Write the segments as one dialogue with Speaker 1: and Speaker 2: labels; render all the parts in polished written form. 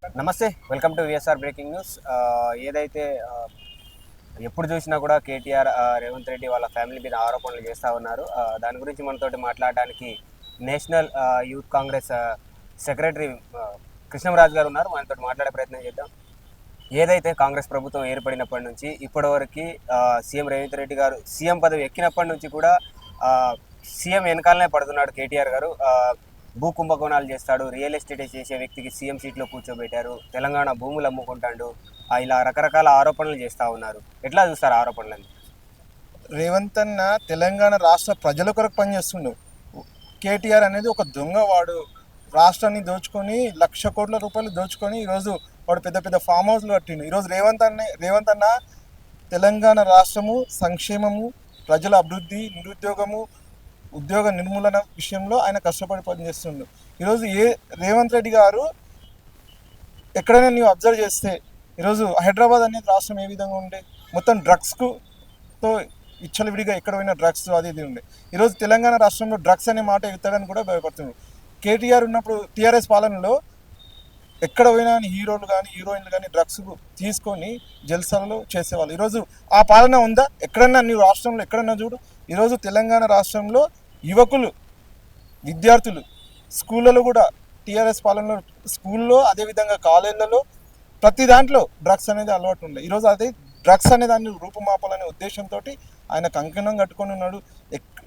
Speaker 1: నమస్తే, welcome to VSR breaking news. ఏదైతే ఎప్పుడు చూసినా కూడా కేటీఆర్, రేవంత్ రెడ్డి వాళ్ళ ఫ్యామిలీ మీద ఆరోపణలు చేస్తూ ఉన్నారు. దాని గురించి మనతోటి మాట్లాడడానికి national youth congress secretary Krishnamraju గారు ఉన్నారు. మనతో మాట్లాడే ప్రయత్నం చేద్దాం. ఏదైతే కాంగ్రెస్ ప్రభుత్వం ఏర్పడినప్పటి నుంచి ఇప్పటివరకు సీఎం రేవంత్ రెడ్డి గారు సీఎం పదవి ఎక్కినప్పటి నుంచి కూడా సీఎం వెనకాలనే పడుతున్నాడు కేటీఆర్ గారు. భూ కుంభకోణాలు చేస్తాడు, రియల్ ఎస్టేట్ చేసే వ్యక్తికి సీఎం సీట్లో కూర్చోబెట్టారు, తెలంగాణ భూములు అమ్ముకుంటాడు, ఇలా రకరకాల ఆరోపణలు చేస్తూ ఉన్నారు. ఎట్లా చూస్తారు ఆరోపణలని?
Speaker 2: రేవంత్ అన్న తెలంగాణ రాష్ట్ర ప్రజల కొరకు పనిచేస్తుండు. కేటీఆర్ అనేది ఒక దొంగవాడు. రాష్ట్రాన్ని దోచుకొని ₹1,00,00,000 దోచుకొని ఈరోజు వాడు పెద్ద పెద్ద ఫామ్ హౌస్లు కట్టిండు. ఈరోజు రేవంత్ అన్న తెలంగాణ రాష్ట్రము సంక్షేమము, ప్రజల అభివృద్ధి, నిరుద్యోగము, ఉద్యోగ నిర్మూలన విషయంలో ఆయన కష్టపడి పనిచేస్తుండు. ఈరోజు రేవంత్ రెడ్డి గారు ఎక్కడైనా నీవు అబ్జర్వ్ చేస్తే ఈరోజు హైదరాబాద్ అనేది రాష్ట్రం ఏ విధంగా ఉండే, మొత్తం డ్రగ్స్తో విచ్చలవిడిగా ఎక్కడ పోయినా డ్రగ్స్ అది ఇది ఉండే. ఈరోజు తెలంగాణ రాష్ట్రంలో డ్రగ్స్ అనే మాట ఎత్తడానికి కూడా భయపడుతుంది. కేటీఆర్ ఉన్నప్పుడు టీఆర్ఎస్ పాలనలో ఎక్కడ పోయినా కానీ హీరోలు కానీ హీరోయిన్లు కానీ డ్రగ్స్ తీసుకొని జల్సాలలో చేసేవాళ్ళు. ఈరోజు ఆ పాలన ఉందా? ఎక్కడన్నా నీవు రాష్ట్రంలో ఎక్కడన్నా చూడు. ఈరోజు తెలంగాణ రాష్ట్రంలో యువకులు, విద్యార్థులు స్కూళ్ళలో కూడా టీఆర్ఎస్ పాలనలో స్కూల్లో, అదేవిధంగా కాలేళ్లలో ప్రతి దాంట్లో డ్రగ్స్ అనేది అలవాటు ఉండే. ఈరోజు అదే డ్రగ్స్ అనే దాన్ని రూపుమాపాలనే ఉద్దేశంతో ఆయన కంకణం కట్టుకొని ఉన్నాడు.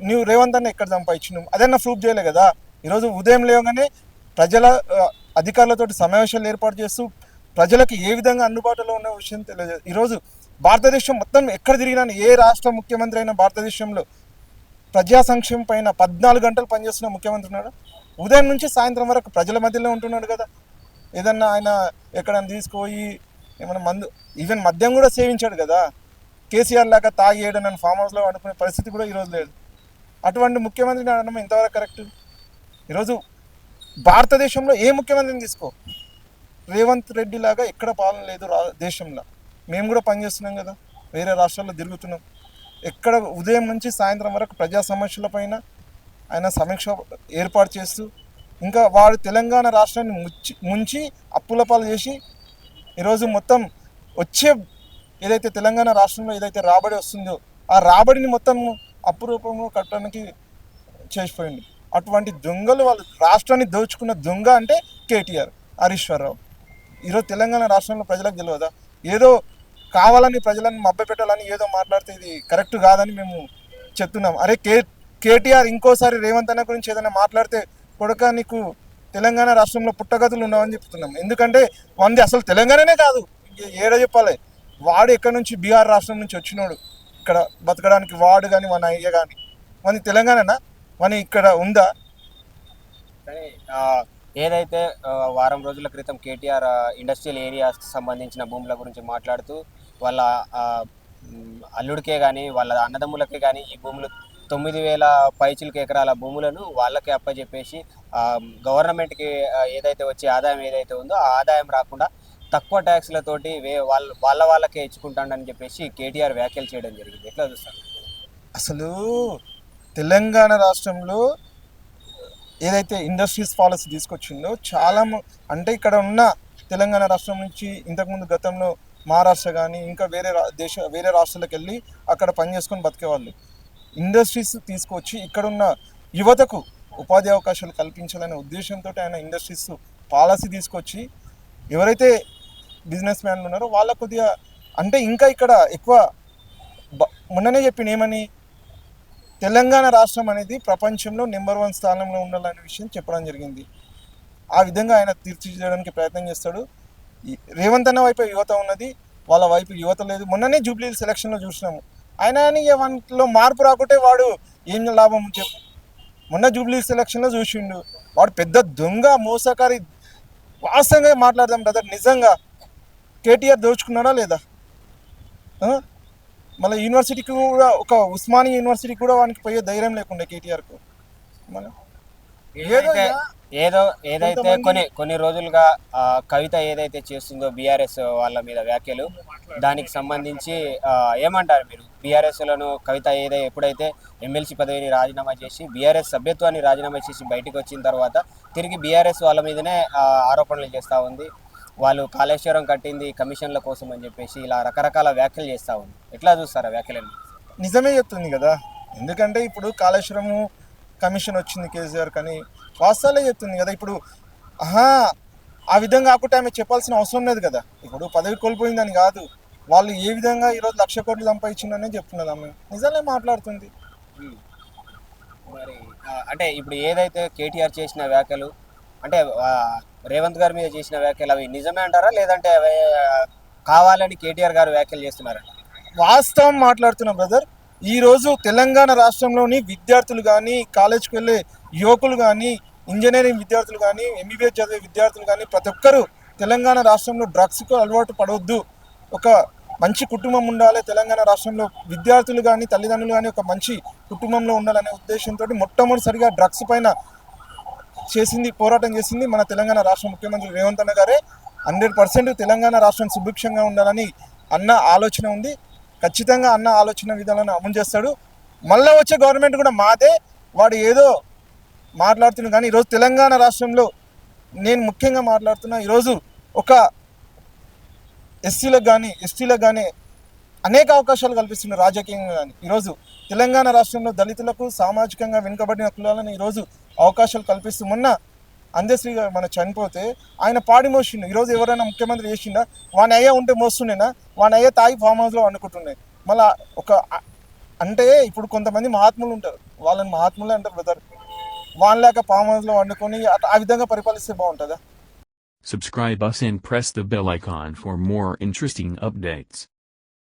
Speaker 2: నువ్వు రేవంత్ అన్న ఎక్కడ సంపాదించినావు అదన్నా ప్రూఫ్ చేయలే కదా. ఈరోజు ఉదయం లేవగానే ప్రజల అధికారులతో సమావేశాలు ఏర్పాటు చేస్తూ ప్రజలకు ఏ విధంగా అందుబాటులో ఉన్న విషయం తెలియజేది. ఈరోజు భారతదేశం మొత్తం ఎక్కడ తిరిగినా, ఏ రాష్ట్ర ముఖ్యమంత్రి అయినా భారతదేశంలో ప్రజా సంక్షేమం పైన 14 గంటలు పనిచేస్తున్న ముఖ్యమంత్రి ఉన్నాడు. ఉదయం నుంచి సాయంత్రం వరకు ప్రజల మధ్యలో ఉంటున్నాడు కదా. ఏదన్నా ఆయన ఎక్కడన్నా తీసుకుపోయి ఏమైనా మందు, ఈవెన్ మద్యం కూడా సేవించాడు కదా. కేసీఆర్ లాగా తాగేయడం, నన్ను ఫామ్ హౌస్లో అనుకునే పరిస్థితి కూడా ఈరోజు లేదు. అటువంటి ముఖ్యమంత్రిని అనడం ఎంతవరకు కరెక్ట్? ఈరోజు భారతదేశంలో ఏ ముఖ్యమంత్రిని తీసుకో, రేవంత్ రెడ్డి లాగా ఎక్కడ పాలన లేదు దేశంలో. మేము కూడా పనిచేస్తున్నాం కదా, వేరే రాష్ట్రాల్లో తిరుగుతున్నాం. ఎక్కడ ఉదయం నుంచి సాయంత్రం వరకు ప్రజా సమస్యలపైన ఆయన సమీక్ష ఏర్పాటు చేస్తూ, ఇంకా వాడు తెలంగాణ రాష్ట్రాన్ని ముంచి అప్పుల పాలు చేసి ఈరోజు మొత్తం వచ్చే ఏదైతే తెలంగాణ రాష్ట్రంలో ఏదైతే రాబడి వస్తుందో ఆ రాబడిని మొత్తం అప్పు రూపంలో కట్టడానికి చేసిపోయింది. అటువంటి దొంగలు, వాళ్ళు రాష్ట్రాన్ని దోచుకున్న దొంగ అంటే కేటీఆర్, హరీశ్వరరావు. ఈరోజు తెలంగాణ రాష్ట్రంలో ప్రజలకు తెలియదా? ఏదో కావాలని ప్రజలను మభ్యపెట్టాలని ఏదో మాట్లాడితే ఇది కరెక్ట్ కాదని మేము చెప్తున్నాం. అరే కేటీఆర్ ఇంకోసారి రేవంత్ అన్న గురించి ఏదైనా మాట్లాడితే కొడక నీకు తెలంగాణ రాష్ట్రంలో పుట్టగతులు ఉన్నావని చెప్తున్నాం. ఎందుకంటే వంది అసలు తెలంగాణనే కాదు, ఏడ చెప్పాలి. వాడు ఎక్కడి నుంచి, బీహార్ రాష్ట్రం నుంచి వచ్చినోడు ఇక్కడ బతకడానికి. వాడు కానీ మన అయ్య కానీ మన తెలంగాణనా, మన ఇక్కడ ఉందా?
Speaker 1: ఏదైతే వారం రోజుల క్రితం కేటీఆర్ ఇండస్ట్రియల్ ఏరియాస్కి సంబంధించిన భూముల గురించి మాట్లాడుతూ వాళ్ళ అల్లుడికే కానీ వాళ్ళ అన్నదమ్ములకే కానీ ఈ భూములు 9,000 పైచిలకు ఎకరాల భూములను వాళ్ళకే అప్పచెప్పేసి గవర్నమెంట్కి ఏదైతే వచ్చే ఆదాయం ఏదైతే ఉందో ఆ ఆదాయం రాకుండా తక్కువ ట్యాక్స్లతోటి వాళ్ళకే ఇచ్చుకుంటాడని చెప్పేసి కేటీఆర్ వ్యాఖ్యలు చేయడం జరిగింది. ఎట్లా చూస్తారు?
Speaker 2: అసలు తెలంగాణ రాష్ట్రంలో ఏదైతే ఇండస్ట్రీస్ పాలసీ తీసుకొచ్చిందో చాలా అంటే ఇక్కడ ఉన్న తెలంగాణ రాష్ట్రం నుంచి ఇంతకుముందు గతంలో మహారాష్ట్ర కానీ ఇంకా వేరే రాష్ట్రాలకు వెళ్ళి అక్కడ పనిచేసుకొని బతికేవాళ్ళు. ఇండస్ట్రీస్ తీసుకొచ్చి ఇక్కడున్న యువతకు ఉపాధి అవకాశాలు కల్పించాలనే ఉద్దేశంతో ఆయన ఇండస్ట్రీస్ పాలసీ తీసుకొచ్చి ఎవరైతే బిజినెస్ మ్యాన్లు ఉన్నారో వాళ్ళ కొద్దిగా అంటే ఇంకా ఇక్కడ ఎక్కువ మొన్ననే చెప్పిన ఏమని, తెలంగాణ రాష్ట్రం అనేది ప్రపంచంలో నెంబర్ 1 స్థానంలో ఉండాలనే విషయం చెప్పడం జరిగింది. ఆ విధంగా ఆయన తీర్చిదిద్దడానికి ప్రయత్నం చేస్తాడు. రేవంత్ అన్న వైపు యువత ఉన్నది, వాళ్ళ వైపు యువత లేదు. మొన్ననే జూబ్లీ సెలక్షన్లో చూసినాము. ఆయన వాటిలో మార్పు రాకుంటే వాడు ఏం లాభం చెప్పు. మొన్న జూబ్లీ సెలక్షన్లో చూసిండు, వాడు పెద్ద దొంగ, మోసకారి. వాస్తవంగా మాట్లాడదాం బ్రదర్, నిజంగా కేటీఆర్ దోచుకున్నాడా లేదా? మళ్ళీ యూనివర్సిటీకి కూడా, ఒక ఉస్మానియా యూనివర్సిటీకి కూడా వానికి పోయే ధైర్యం లేకుండా కేటీఆర్కు. మన
Speaker 1: ఏదైతే కొన్ని రోజులుగా కవిత ఏదైతే చేస్తుందో బీఆర్ఎస్ వాళ్ళ మీద వ్యాఖ్యలు, దానికి సంబంధించి ఏమంటారు మీరు? బీఆర్ఎస్లను కవిత ఎప్పుడైతే ఎమ్మెల్సీ పదవిని రాజీనామా చేసి బీఆర్ఎస్ సభ్యత్వాన్ని రాజీనామా చేసి బయటకు వచ్చిన తర్వాత తిరిగి బీఆర్ఎస్ వాళ్ళ మీదనే ఆరోపణలు చేస్తూ ఉంది. వాళ్ళు కాళేశ్వరం కట్టింది కమిషన్ల కోసం అని చెప్పేసి ఇలా రకరకాల వ్యాఖ్యలు చేస్తూ ఉంది. ఎట్లా చూస్తారు ఆ వ్యాఖ్యలను?
Speaker 2: నిజమే చెప్తుంది కదా, ఎందుకంటే ఇప్పుడు కాళేశ్వరము కమిషన్ వచ్చింది కేసీఆర్ కానీ వాస్తవాలే చెప్తుంది కదా. ఇప్పుడు ఆహా ఆ విధంగా కాకుండా ఆమె చెప్పాల్సిన అవసరం లేదు కదా. ఇప్పుడు పదవి కోల్పోయిందని కాదు, వాళ్ళు ఏ విధంగా ఈరోజు 1,00,000 కోట్లు సంపాదించిందనే చెప్తున్నది ఆమె, నిజంగా మాట్లాడుతుంది.
Speaker 1: మరి అంటే ఇప్పుడు ఏదైతే కేటీఆర్ చేసిన వ్యాఖ్యలు అంటే రేవంత్ గారి మీద చేసిన వ్యాఖ్యలు అవి నిజమే అంటారా, లేదంటే అవి కావాలని కేటీఆర్ గారు వ్యాఖ్యలు చేస్తున్నారా?
Speaker 2: వాస్తవం మాట్లాడుతున్నా బ్రదర్. ఈరోజు తెలంగాణ రాష్ట్రంలోని విద్యార్థులు కానీ, కాలేజ్కి వెళ్ళే యువకులు కానీ, ఇంజనీరింగ్ విద్యార్థులు కానీ, ఎంబీబీఎస్ చదివే విద్యార్థులు కానీ ప్రతి ఒక్కరూ తెలంగాణ రాష్ట్రంలో డ్రగ్స్కు అలవాటు పడవద్దు, ఒక మంచి కుటుంబం ఉండాలి, తెలంగాణ రాష్ట్రంలో విద్యార్థులు కానీ తల్లిదండ్రులు కానీ ఒక మంచి కుటుంబంలో ఉండాలనే ఉద్దేశంతో మొట్టమొదటిసారిగా డ్రగ్స్ పైన పోరాటం చేసింది మన తెలంగాణ రాష్ట్ర ముఖ్యమంత్రి రేవంత్ అన్న గారే. 100% తెలంగాణ రాష్ట్రం సుభిక్షంగా ఉండాలని అన్న ఆలోచన ఉంది. ఖచ్చితంగా అన్న ఆలోచన విధానాలను అమలు చేస్తాడు. మళ్ళీ వచ్చే గవర్నమెంట్ కూడా మాదే, వాడు ఏదో మాట్లాడుతున్నాడు కానీ ఈరోజు తెలంగాణ రాష్ట్రంలో నేను ముఖ్యంగా మాట్లాడుతున్నా. ఈరోజు ఒక ఎస్సీలకు కానీ ఎస్టీలకు కానీ అనేక అవకాశాలు కల్పిస్తున్నారు రాజకీయంగా కానీ. ఈరోజు తెలంగాణ రాష్ట్రంలో దళితులకు సామాజికంగా వెనుకబడిన కులాలను ఈరోజు అవకాశాలు కల్పిస్తూ, మొన్న అందశ్రీ గారు మన చనిపోతే ఆయన పాడి మోసిండు. ఈరోజు ఎవరైనా ముఖ్యమంత్రి చేసిండా? వాని అయ్యా ఉంటే మోస్తుండేనా? వాని అయ్యా తాగి ఫామ్ హౌస్లో వండుకుంటున్నాయి. మళ్ళీ అంటే ఇప్పుడు కొంతమంది మహాత్ములు ఉంటారు, వాళ్ళని మహాత్ములే అంటారు బ్రదర్. వాళ్ళలాగా ఫామ్ హౌస్లో వండుకొని ఆ విధంగా పరిపాలిస్తే బాగుంటుందా?
Speaker 3: Subscribe us and press the bell icon for more interesting updates.